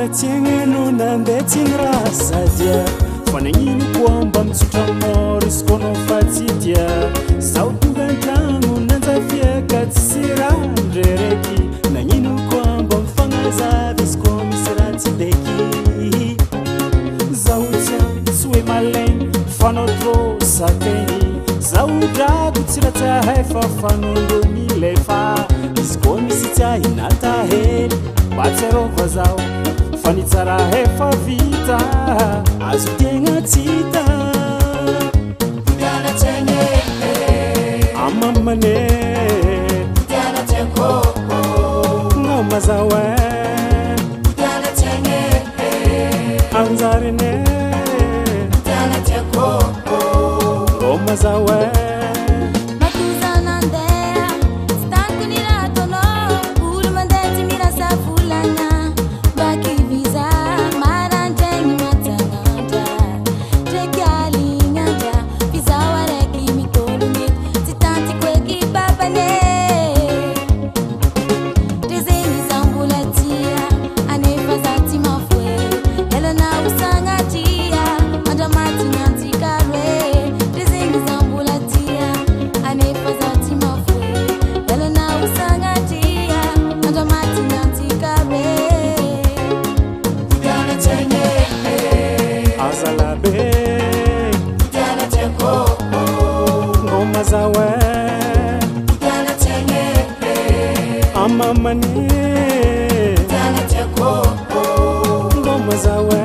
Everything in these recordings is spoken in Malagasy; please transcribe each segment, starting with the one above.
tiagnano nandeha rasa dia fanagnino koamba mitsotra moris kono fatsidia zaho tonga antragno nanjafiaka tsy randrereky nagnino koamba mifagnazava izy koa misy raha tsy deky zaho tsy hoe malaigny fanao trop sateny zaho drago tsy ratsahay fa fanondro milefa izy koa misy tsy ahinata hely mba tsy arova zaho fanitsara efa vita azo tegna tsy hita Diana tene amamane Diana teko ngoma zawe Diana tene anzarine Diana teko ngoma zawe zawe Diana tene amamane Diana teko ngoma zawe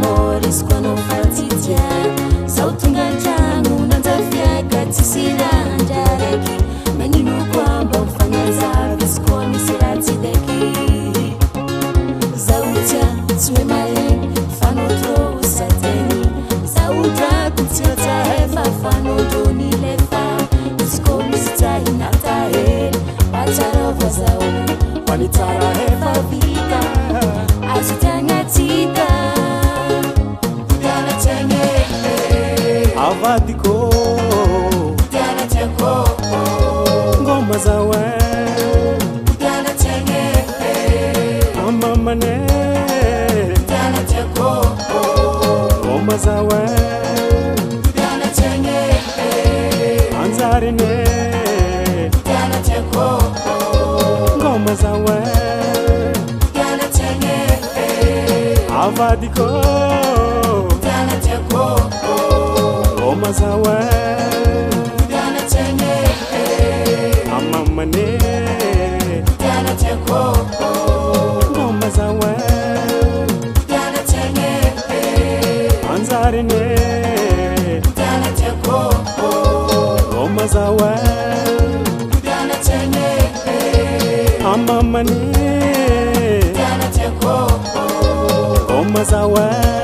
Moris kono fatidia sautunga changu nanzafiaka tisiranjareki meninu kwamba mfanyaza viskoni siratideki zautia tuwe male fanotro usateni zauta kutiota hefa fanodoni lefa viskoni sita inatahe pacharova zau wanitara hefa vika azutanga tika avadiko Diana teko ngoma zawe Diana tene amamane Diana teko ngoma zawe Diana tene anzarine Diana teko ngoma zawe Diana tene avadiko Diana teko ngoma zawe Diana tene amamane Diana teko ngoma zawe Diana tene anzarine Diana teko ngoma zawe Diana tene amamane Diana teko ngoma zawe